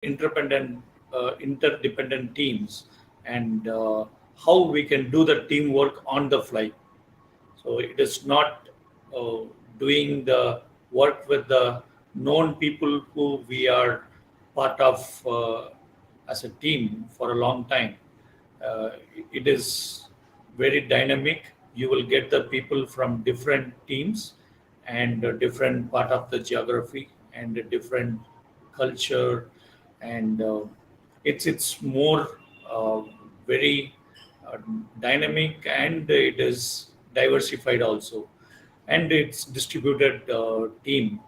interdependent teams, and how we can do the teamwork on the fly. So it is not uh, doing the work with the known people who we are part of as a team for a long time. Uh, it is very dynamic. You will get the people from different teams and a different part of the geography and a different culture, and it's more very dynamic, and it is diversified also, and it's distributed team.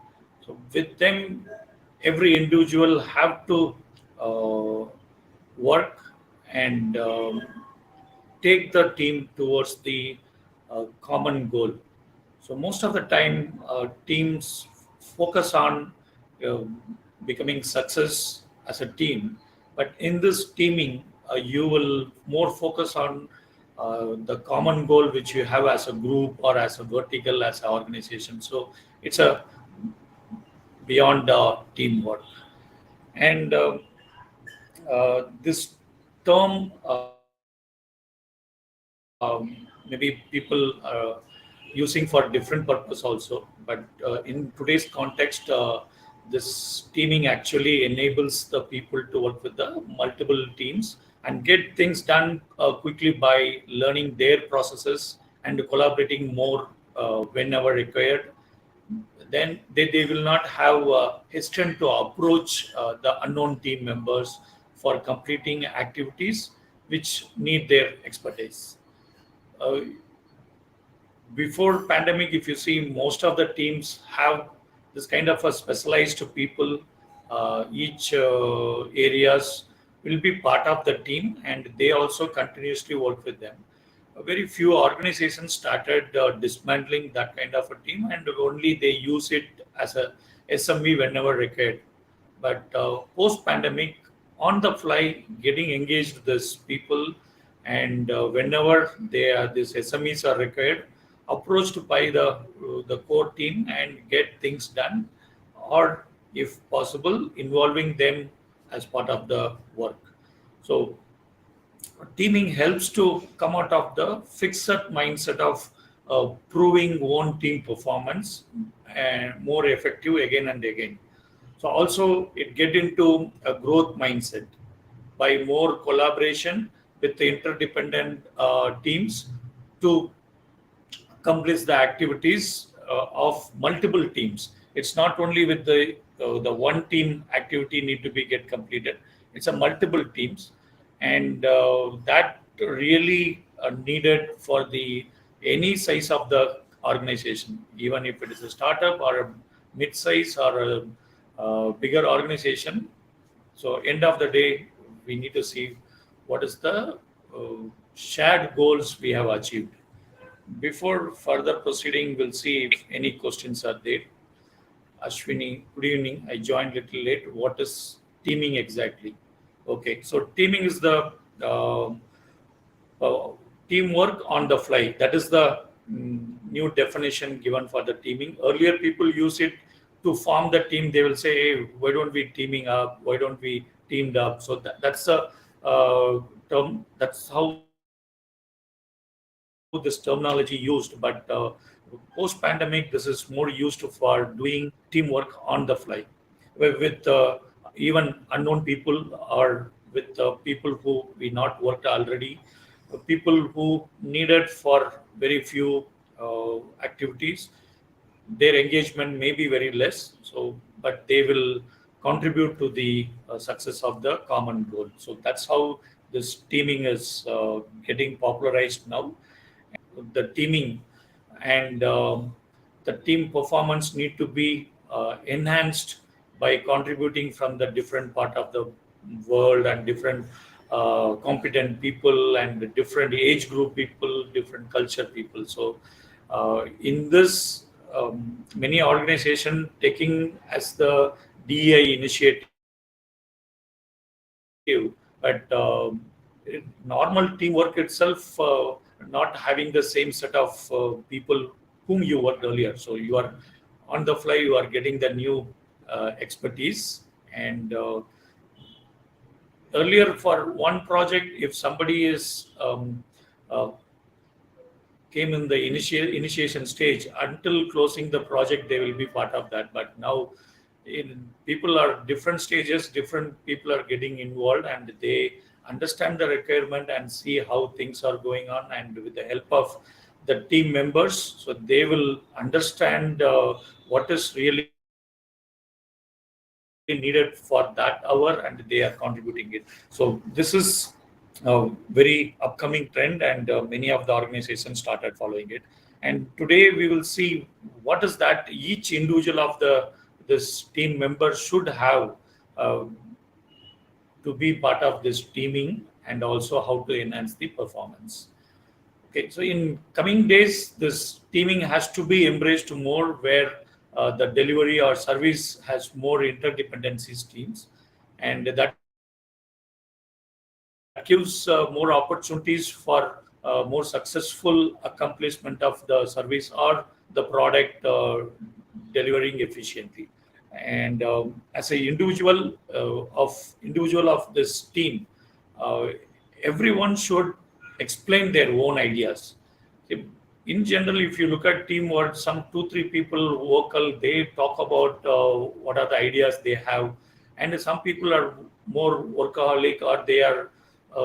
So with them, every individual have to uh, work and take the team towards the common goal. So most of the time, teams focus on uh, becoming success as a team. But in this teaming, you will more focus on the common goal which you have as a group or as a vertical, as an organization. So it's a beyond teamwork. And this term, maybe people using for different purpose also, but in today's context, this teaming actually enables the people to work with the multiple teams and get things done quickly by learning their processes and collaborating more whenever required. Then they will not have hesitant to approach the unknown team members for completing activities which need their expertise. uh, Before pandemic, if you see, most of the teams have this kind of a specialized people. Each areas will be part of the team, and they also continuously work with them. Very few organizations started dismantling that kind of a team, and only they use it as a SME whenever required. But post pandemic, on the fly, getting engaged with these people, and whenever these SMEs are required, approached by the core team and get things done, or if possible, involving them as part of the work. So teaming helps to come out of the fixed mindset of proving own team performance and more effective again and again. So also it get into a growth mindset by more collaboration with the interdependent teams to accomplish the activities of multiple teams. It's not only with the one team activity need to be get completed. It's a multiple teams, and that really needed for the any size of the organization, even if it is a startup or a mid-size or a bigger organization. So end of the day, we need to see what is the shared goals we have achieved. Before further proceeding, we'll see if any questions are there. Ashwini, good evening. I joined little late. What is teaming exactly? Okay, so teaming is the uh, teamwork on the fly. That is the new definition given for the teaming. Earlier, people use it to form the team. They will say, "Hey, why don't we teaming up? Why don't we teamed up?" So that's a term. That's how this terminology used. But post pandemic, this is more used for doing teamwork on the fly, with even unknown people or with people who we not worked already, people who needed for very few activities. Their engagement may be very less, so but they will contribute to the success of the common goal. So that's how this teaming is getting popularized now. The teaming and the team performance need to be enhanced by contributing from the different part of the world and different competent people and the different age group people, different culture people. So in this, many organization taking as the DEI initiative, but normal teamwork itself, not having the same set of people whom you worked earlier. So you are on the fly, you are getting the new expertise, and earlier for one project, if somebody is uh, came in the initiation stage, until closing the project they will be part of that. But now people are different stages, different people are getting involved, and they understand the requirement and see how things are going on, and with the help of the team members, so they will understand what is really needed for that hour, and they are contributing it. So this is a very upcoming trend, and many of the organizations started following it. And today we will see what is that each individual of the this team member should have uh, to be part of this teaming, and also how to enhance the performance. Okay, so in coming days, this teaming has to be embraced more, where the delivery or service has more interdependencies teams, and that gives more opportunities for more successful accomplishment of the service or the product delivering efficiently. And as a individual of this team, uh, everyone should explain their own ideas. See, in general, if you look at teamwork, some two, three people vocal, they talk about what are the ideas they have, and some people are more workaholic, or they are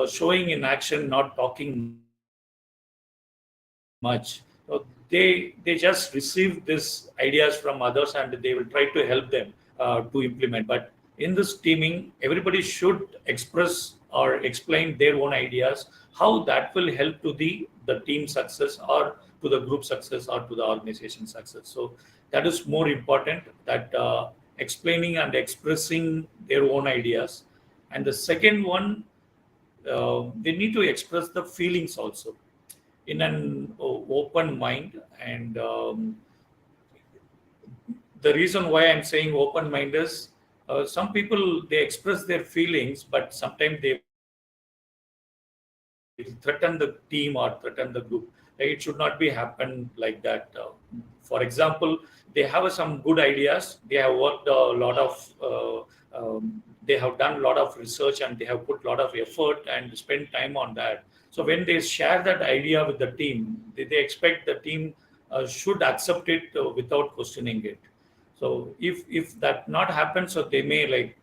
showing in action, not talking much. So they just receive this ideas from others, and they will try to help them to implement. But in this teaming, everybody should express or explain their own ideas, how that will help to the team success, or to the group success, or to the organization success. So that is more important, that explaining and expressing their own ideas. And the second one, they need to express the feelings also in an open mind. And the reason why I'm saying open mind is, some people, they express their feelings, but sometimes they threaten the team or threaten the group. Like, it should not be happen like that. For example, they have some good ideas, they have worked a lot of they have done a lot of research, and they have put a lot of effort and spent time on that. So when they share that idea with the team, they expect the team should accept it without questioning it. So if that not happens, so they may like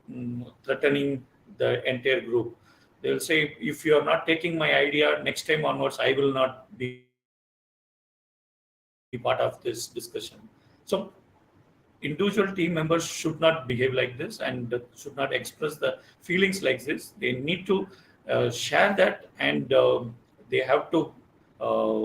threatening the entire group. They'll say, if you are not taking my idea, next time onwards, I will not be part of this discussion. So individual team members should not behave like this, and should not express the feelings like this. They need to share that, and they have to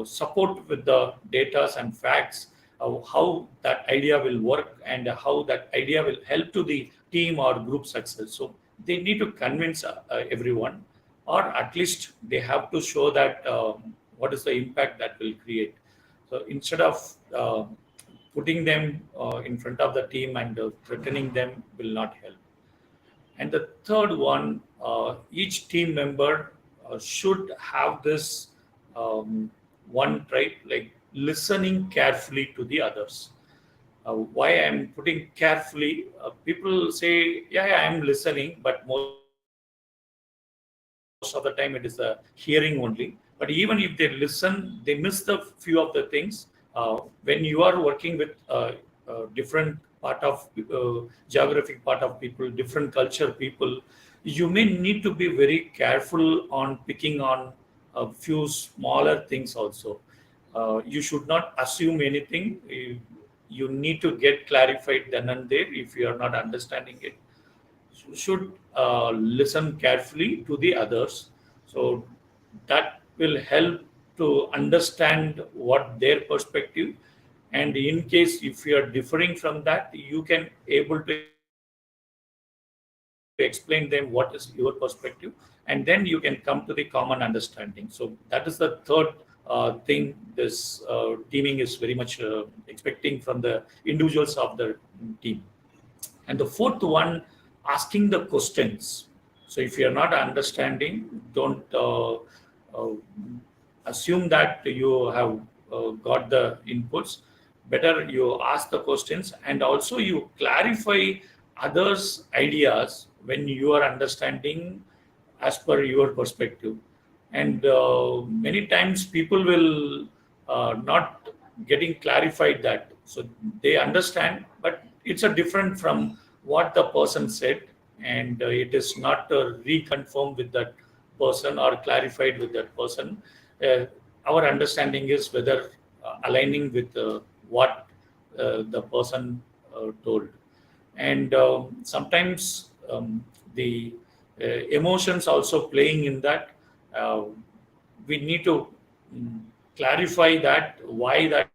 support with the data and facts of how that idea will work, and how that idea will help to the team or group success. So they need to convince everyone, or at least they have to show that what is the impact that will create. So instead of putting them in front of the team and threatening them, will not help. And the third one, each team member should have this one trait, like listening carefully to the others. Why I'm putting carefully? People say, yeah, I'm listening, but most of the time it is the hearing only. But even if they listen, they miss the few of the things. When you are working with different part of geographic part of people, different culture people, you may need to be very careful on picking on a few smaller things also. You should not assume anything. You need to get clarified then and there. If you are not understanding it, you should listen carefully to the others. So that will help to understand what their perspective, and in case if you are differing from that, you can able to explain them what is your perspective, and then you can come to the common understanding. So that is the third thing this teaming is very much expecting from the individuals of the team. And the fourth one, asking the questions. So if you are not understanding, don't uh, assume that you have got the inputs. Better you ask the questions, and also you clarify others ideas when you are understanding, as per your perspective. And many times people will not getting clarified that, so they understand, but it's a different from what the person said, and it is not reconfirmed with that person or clarified with that person. uh, our understanding is whether aligning with what the person told. And sometimes the emotions also playing in that. uh, we need to mm, clarify that why that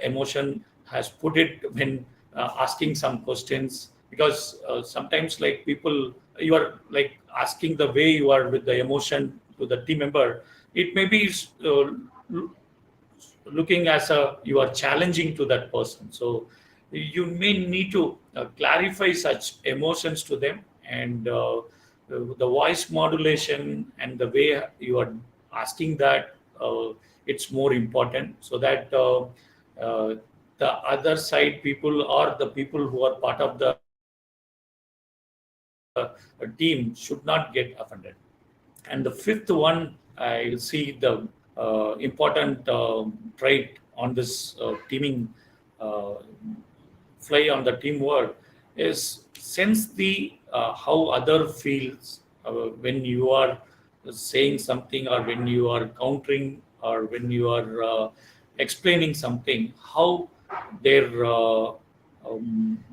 emotion has put it when asking some questions, because sometimes like people, you are like asking the way you are with the emotion to the team member, it may be looking as a you are challenging to that person. So you may need to clarify such emotions to them, and the voice modulation and the way you are asking that, it's more important, so that uh, the other side people or the people who are part of the team should not get offended. And the fifth one, I will see the important trait on this teaming uh, fly on the teamwork is sense the how other feels when you are saying something, or when you are countering, or when you are explaining something, how their um,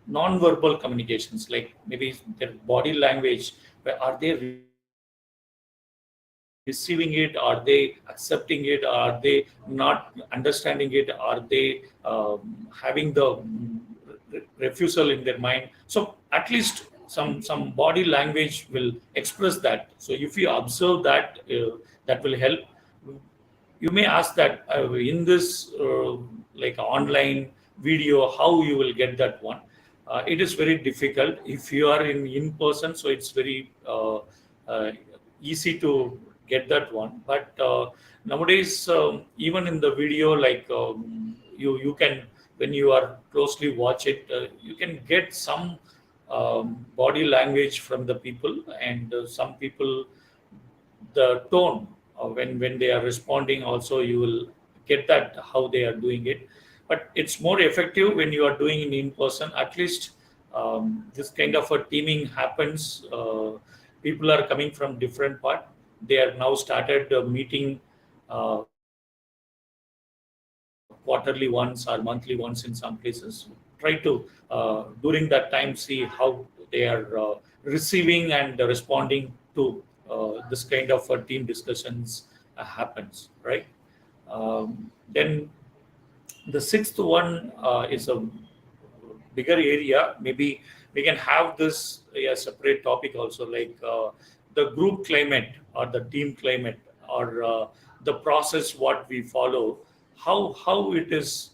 non-verbal communications, like maybe their body language, are they receiving it, are they accepting it, are they not understanding it, are they having the refusal in their mind. So at least some body language will express that. So if you observe that, that will help. You may ask that in this like online video, how you will get that one. It is very difficult if you are in person, so it's very uh, easy to get that one. But nowadays, even in the video, like you can, when you are closely watch it, you can get some body language from the people, and some people, the tone when they are responding also, you will get that how they are doing it. But it's more effective when you are doing it in person. At least this kind of a teaming happens. People are coming from different part. They are now started meeting quarterly once or monthly once in some places. Try to during that time see how they are receiving and responding to this kind of team discussions happens, right? Then the sixth one is a bigger area. Maybe we can have this a separate topic also, like the group climate or the team climate, or the process what we follow, how it is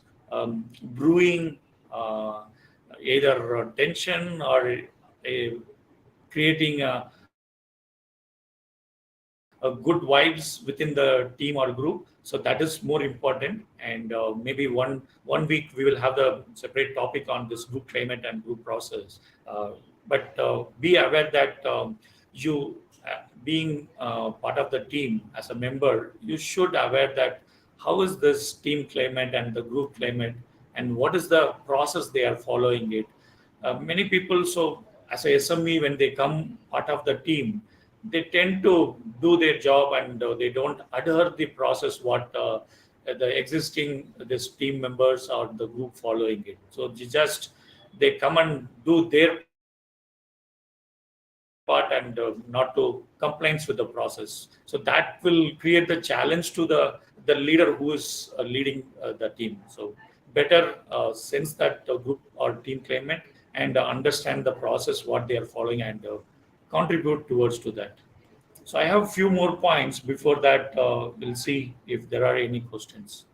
brewing either tension or a creating a good vibes within the team or group. So that is more important. And maybe one week we will have the separate topic on this group climate and group process. But be aware that you being part of the team as a member, you should aware that how is this team climate and the group climate, and what is the process they are following it. Many people, so as a SME, when they come part of the team, they tend to do their job, and they don't adhere the process what the existing this team members or the group following it. So they come and do their part, and not to complaints with the process. So that will create the challenge to the leader who is leading the team. So better sense that group or team climate, and understand the process what they are following, and contribute towards to that. So I have few more points. Before that, we'll see if there are any questions.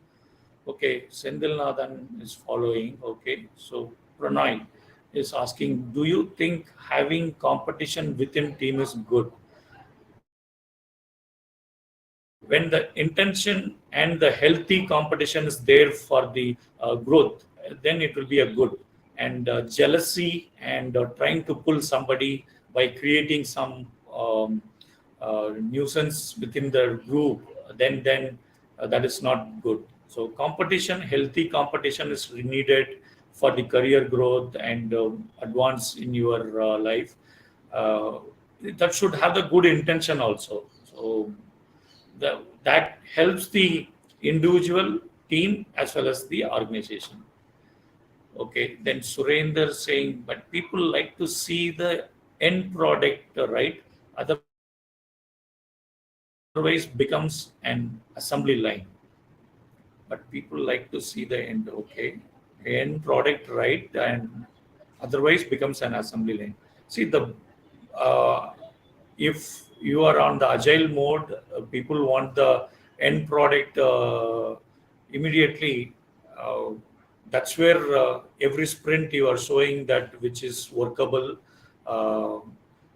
Okay, Sendil Nathan is following. Okay, so Pranay is asking, do you think having competition within team is good? When the intention and the healthy competition is there for the growth, then it will be a good. And and jealousy, and trying to pull somebody by creating some nuisance within the group, then that is not good. So competition, healthy competition is needed for the career growth and advance in your life. uh, that should have the good intention also. So that helps the individual, team, as well as the organization. Okay, then Surender saying, but people like to see the end product, right? Otherwise, becomes an assembly line. But people like to see the end. Okay, end product, right? And otherwise becomes an assembly line. See the uh, if you are on the agile mode, people want the end product immediately. uh, that's where every sprint you are showing that which is workable, uh,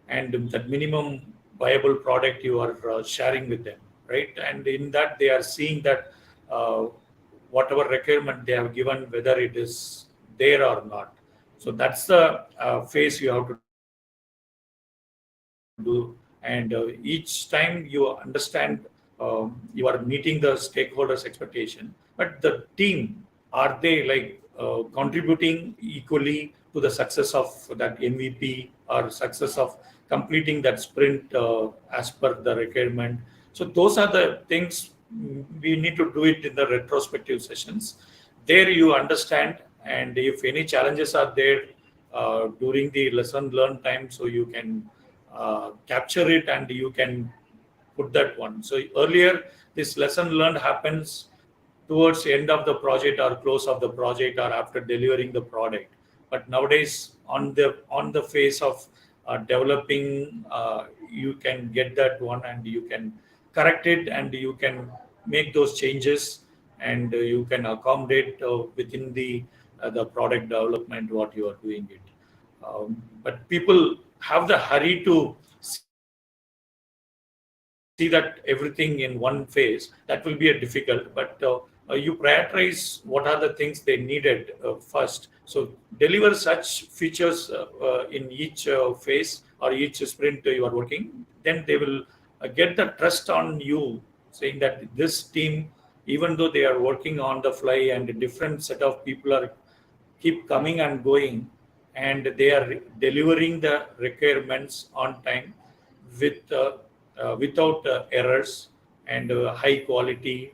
and that minimum viable product you are sharing with them, right? And in that they are seeing that uh, whatever requirement they have given, whether it is there or not. So that's the phase you have to do. And each time you understand, you are meeting the stakeholders expectation, but the team, are they like contributing equally to the success of that MVP or success of completing that sprint as per the requirement? So those are the things. We need to do it in the retrospective sessions. There you understand, and if any challenges are there during the lesson learned time, so you can capture it and you can put that one. So earlier, this lesson learned happens towards the end of the project or close of the project or after delivering the product. But nowadays, on the phase of developing, you can get that one and you can correct it and you can make those changes, and you can accommodate within the product development what you are doing it. But people have the hurry to see that everything in one phase. That will be a difficult. But you prioritize what are the things they needed first. So deliver such features in each phase or each sprint you are working. Then they will get the trust on you, saying that this team, even though they are working on the fly and a different set of people are keep coming and going, and they are delivering the requirements on time with without errors and high quality,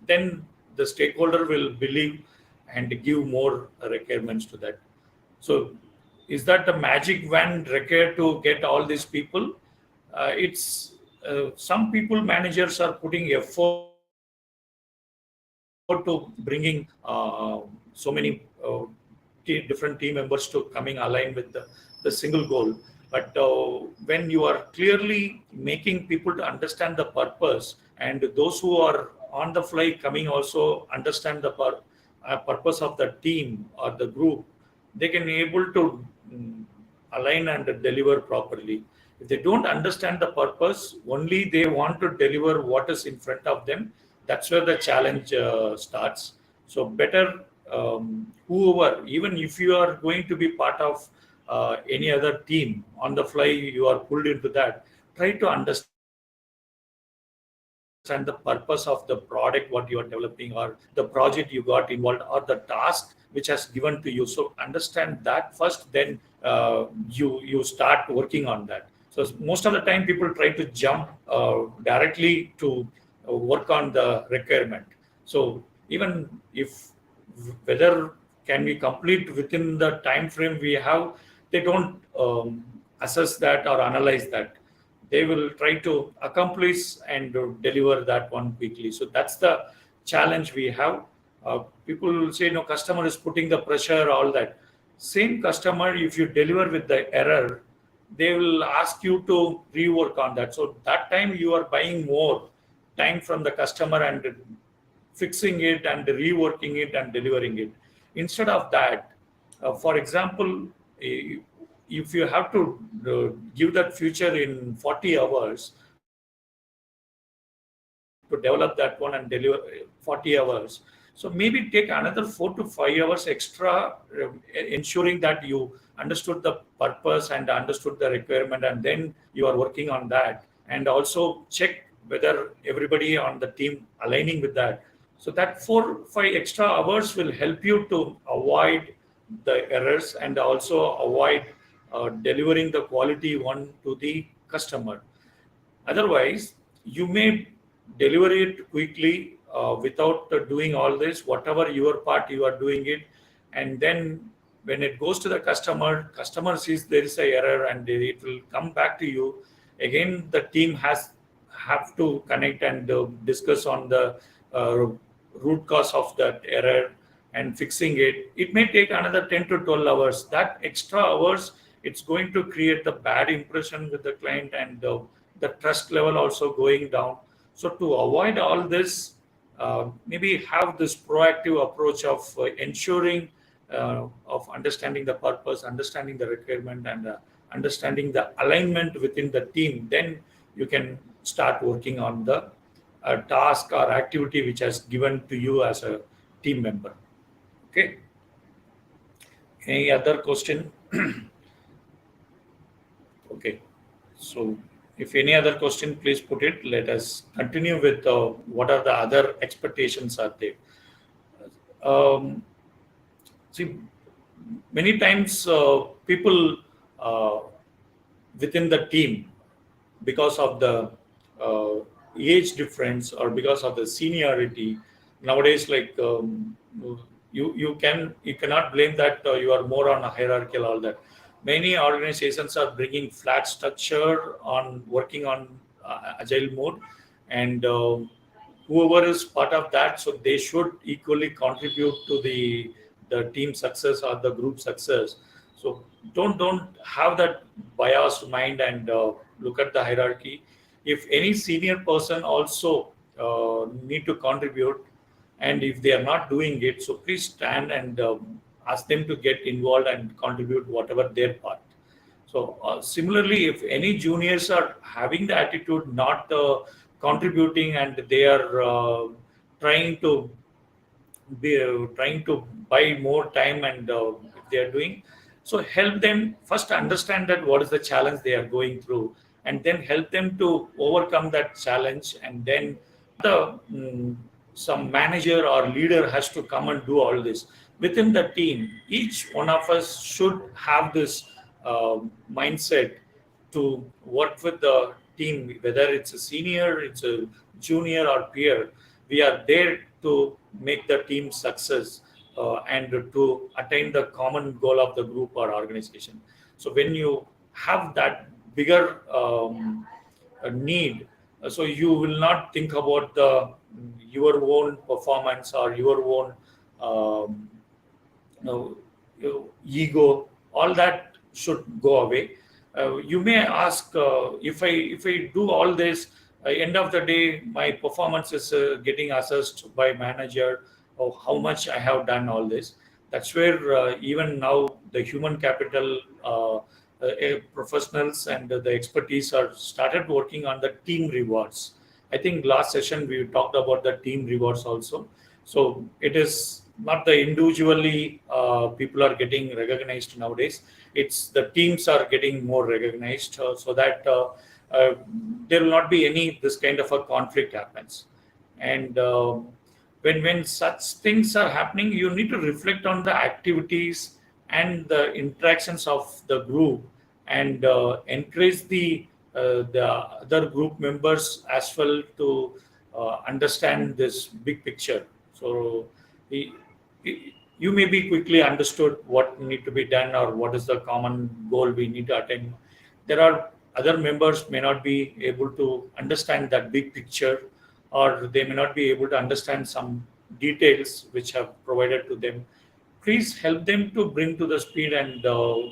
then the stakeholder will believe and give more requirements to that. So is that the magic wand required to get all these people? It's some people, managers are putting effort to bringing so many different team members to coming aligned with the single goal. But when you are clearly making people to understand the purpose, and those who are on the fly coming also understand the purpose of the team or the group, they can able to align and deliver properly. If they don't understand the purpose, only they want to deliver what is in front of them, that's where the challenge starts. So better, whoever, even if you are going to be part of any other team, on the fly you are pulled into that, try to understand the purpose of the product what you are developing, or the project you got involved, or the task which has given to you. So understand that first, then you start working on that. So most of the time people try to jump directly to work on the requirement. So even if whether can we complete within the time frame we have, they don't assess that or analyze that. They will try to accomplish and deliver that one quickly. So that's the challenge we have. People will say, no, customer is putting the pressure, all that. Same customer, if you deliver with the error, they will ask you to rework on that. So that time you are buying more time from the customer and fixing it and reworking it and delivering it. Instead of that, for example, if you have to give that feature in 40 hours to develop that one and deliver 40 hours, So maybe take another 4 to 5 hours extra, ensuring that you understood the purpose and understood the requirement, and then you are working on that, and also check whether everybody on the team aligning with that. So that 4 5 extra hours will help you to avoid the errors and also avoid delivering the quality one to the customer. Otherwise, you may deliver it quickly without doing all this, whatever your part you are doing it, and then when it goes to the customer sees there is a error and it will come back to you. Again, the team has have to connect and discuss on the uh, root cause of that error and fixing it. It may take another 10 to 12 hours. That extra hours, it's going to create the bad impression with the client, and the trust level also going down. So to avoid all this, maybe have this proactive approach of ensuring of understanding the purpose, understanding the requirement, and understanding the alignment within the team. Then you can start working on the task or activity which has given to you as a team member. Okay. Any other question? Okay. So if any other question, please put it. Let us continue with what are the other expectations are there. Um, See, many times people uh, within the team, because of the uh, age difference or because of the seniority, nowadays, like you cannot blame that you are more on a hierarchical, all that. Many organizations are bringing flat structure on working on agile mode, and whoever is part of that, so they should equally contribute to the team success or the group success. So don't have that biased mind and look at the hierarchy. If any senior person also need to contribute, and if they are not doing it, so please stand and ask them to get involved and contribute whatever their part. So similarly, if any juniors are having the attitude not contributing, and they are trying to trying to buy more time, and if they are doing, so help them first understand that what is the challenge they are going through, and then help them to overcome that challenge, and then the some manager or leader has to come and do all this within the team. Each one of us should have this mindset to work with the team, whether it's a senior, it's a junior or peer. We are there to make the team success and to attain the common goal of the group or organization. So when you have that bigger need, so you will not think about the your own performance or your own um, your ego. All that should go away. You may ask, if I do all this, end of the day my performance is getting assessed by manager, or how much I have done all this. That's where even now the human capital professionals and the expertise are started working on the team rewards. I think last session we talked about the team rewards also. So it is not the individually people are getting recognized nowadays. It's the teams are getting more recognized, so that uh, there will not be any this kind of a conflict happens. And when such things are happening, you need to reflect on the activities and the interactions of the group, and encourage the other group members as well to understand this big picture. So the- you may be quickly understood what need to be done or what is the common goal we need to attain. There are other members may not be able to understand that big picture, or they may not be able to understand some details which have provided to them. Please help them to bring to the speed and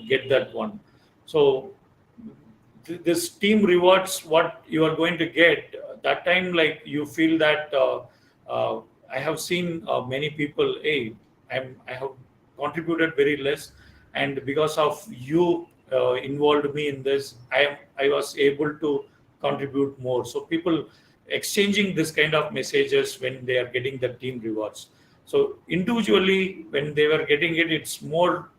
get that one. So this team rewards what you are going to get that time, like you feel that I have seen many people, hey, I have contributed very less, and because of you involved me in this, I was able to contribute more. So people exchanging this kind of messages when they are getting the team rewards. So individually, when they were getting it, it's more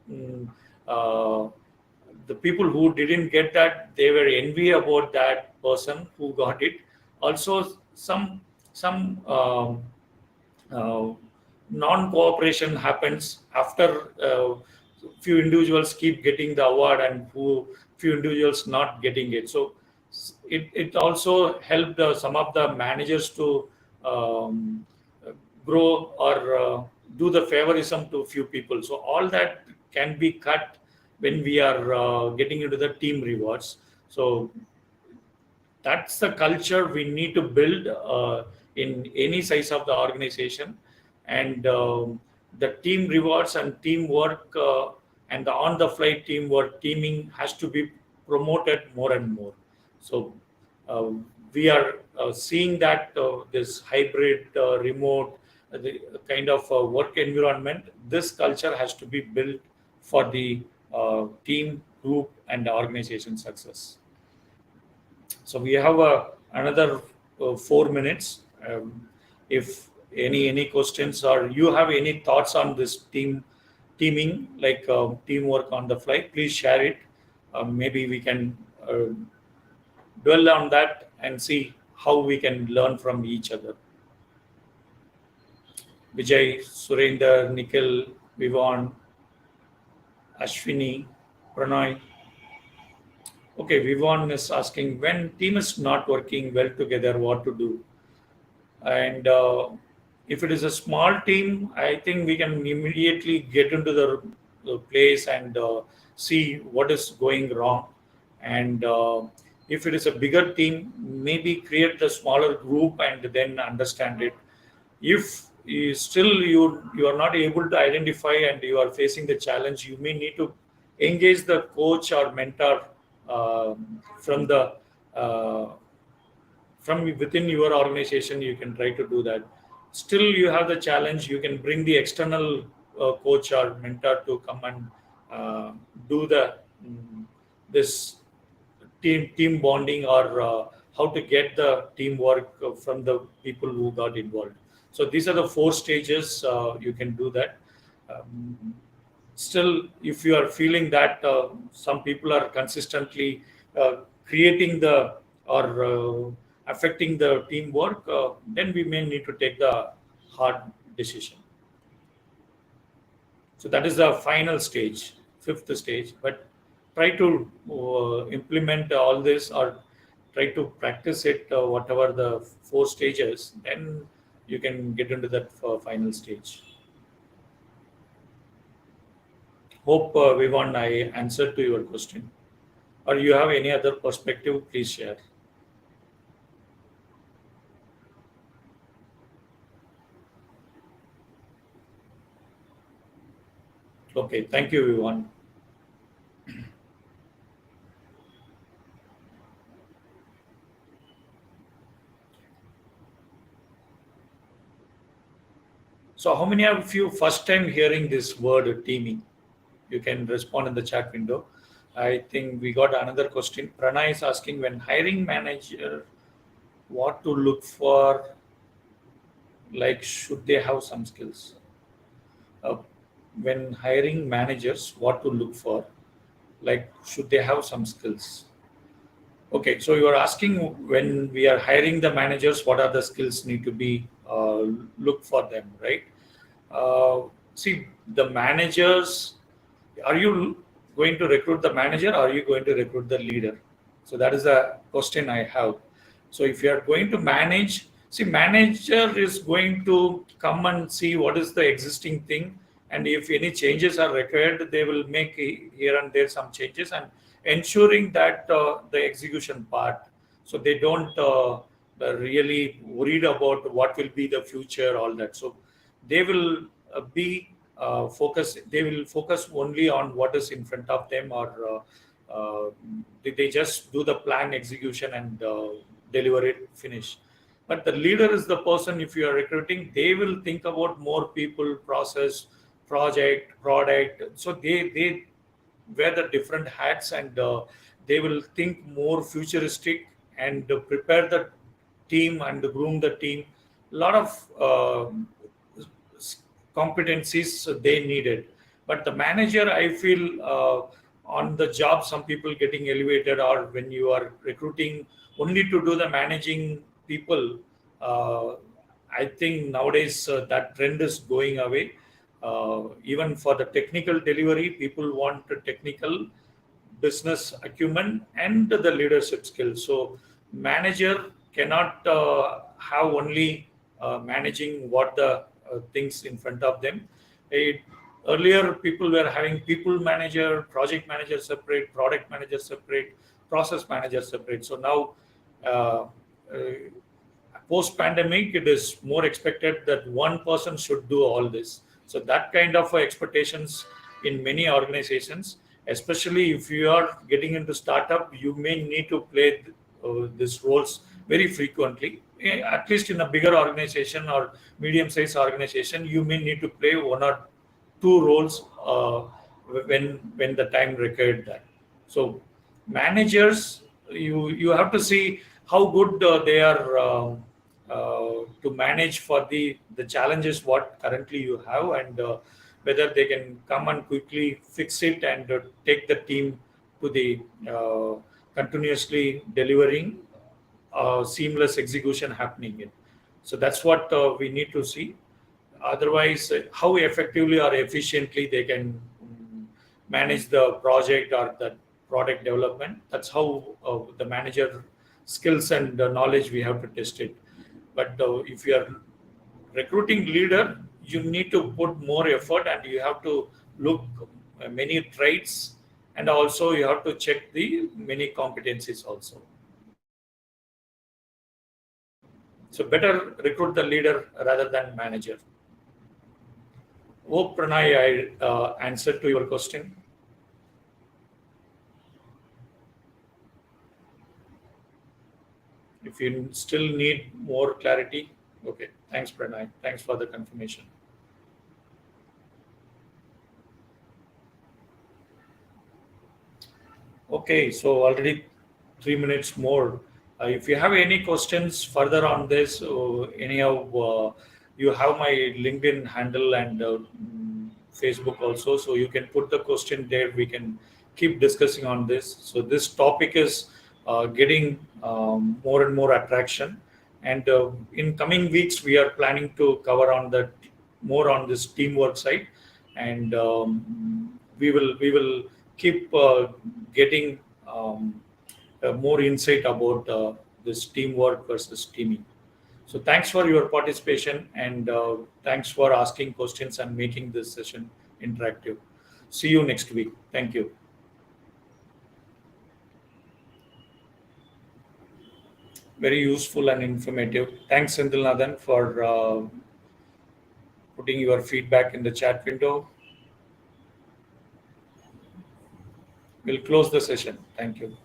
mm, uh, the people who didn't get that, they were envy about that person who got it. Also, some uh, non-cooperation happens after few individuals keep getting the award and few individuals not getting it. So it also helped some of the managers to um, grow or do the favorism to few people. So all that can be cut when we are getting into the team rewards. So that's the culture we need to build in any size of the organization. And the team rewards and teamwork and the on the fly teamwork teaming has to be promoted more and more. So uh, we are seeing that this hybrid remote the kind of work environment, this culture has to be built for the team group and the organization success. So we have another 4 minutes. If any questions or you have any thoughts on this teaming, like teamwork on the fly, please share it. Maybe we can dwell on that and see how we can learn from each other. Vijay, Surinder, Nikhil, Vivon, Ashwini, Pranay. Okay, Vivon is asking when team is not working well together, what to do? And if it is a small team, I think we can immediately get into the place and see what is going wrong. And if it is a bigger team, maybe create the smaller group and then understand it. If you are not able to identify and you are facing the challenge, you may need to engage the coach or mentor from the uh, from within your organization. You can try to do that. Still you have the challenge, you can bring the external coach or mentor to come and uh, do the this team bonding or how to get the teamwork from the people who got involved. So these are the four stages you can do that. um, Still, if you are feeling that some people are consistently creating the or affecting the teamwork, then we may need to take the hard decision. So that is the final stage, fifth stage. But try to implement all this or try to practice it, whatever the four stages, then you can get into that final stage. Hope Vivon, I answered to your question. Or you have any other perspective, please share. Okay, thank you, Vivon. So, how many of you first time hearing this word teaming? You can respond in the chat window. I think we got another question. Pranay is asking when hiring manager, what to look for, like should they have some skills? Uh, when hiring managers, what to look for, like should they have some skills? Okay, so you are asking when we are hiring the managers, what are the skills need to be look for them, right? See, the managers, are you going to recruit the manager or are you going to recruit the leader? So that is a question I have. So if you are going to manage, see, manager is going to come and see what is the existing thing, and if any changes are required, they will make here and there some changes and ensuring that the execution part. So they don't really worried about what will be the future, all that. So they will be focus. They will focus only on what is in front of them, or they just do the plan execution and deliver it, finish. But the leader is the person. If you are recruiting, they will think about more people, process, project, product. So they wear the different hats and they will think more futuristic and prepare the team and groom the team. A lot of competencies they needed. But the manager, I feel, on the job, some people getting elevated, or when you are recruiting only to do the managing people, uh, I think nowadays that trend is going away. Even for the technical delivery, people want a technical business acumen and the leadership skills. So manager cannot have only managing what the things in front of them. It, earlier people were having people manager, project manager separate, product manager separate, process manager separate. So now uh, uh, post pandemic, it is more expected that one person should do all this. So that kind of expectations in many organizations, especially if you are getting into startup, you may need to play these roles very frequently. At least in a bigger organization or medium sized organization, you may need to play one or two roles when the time required that. So managers, you have to see how good they are to manage for the challenges what currently you have, and whether they can come and quickly fix it and take the team to the continuously delivering seamless execution happening in. So that's what we need to see. Otherwise, how effectively or efficiently they can manage the project or the product development. That's how the manager skills and knowledge we have to test it. But if you are recruiting leader, you need to put more effort, and you have to look many traits, and also you have to check the many competencies also. So better recruit the leader rather than manager. Hope, Pranay, I answered to your question. If you still need more clarity, okay. Thanks, Pranay. Thanks for the confirmation. Okay, so already 3 minutes more. If you have any questions further on this, anyhow, you have my LinkedIn handle and Facebook also, so you can put the question there. We can keep discussing on this. So this topic is getting more and more attraction, and in coming weeks we are planning to cover on that more on this teamwork side, and we will keep getting more insight about this teamwork versus teaming. So thanks for your participation, and thanks for asking questions and making this session interactive. See you next week. Thank you. Very useful and informative. Thanks, Sindhilnathan, for putting your feedback in the chat window. We'll close the session. Thank you.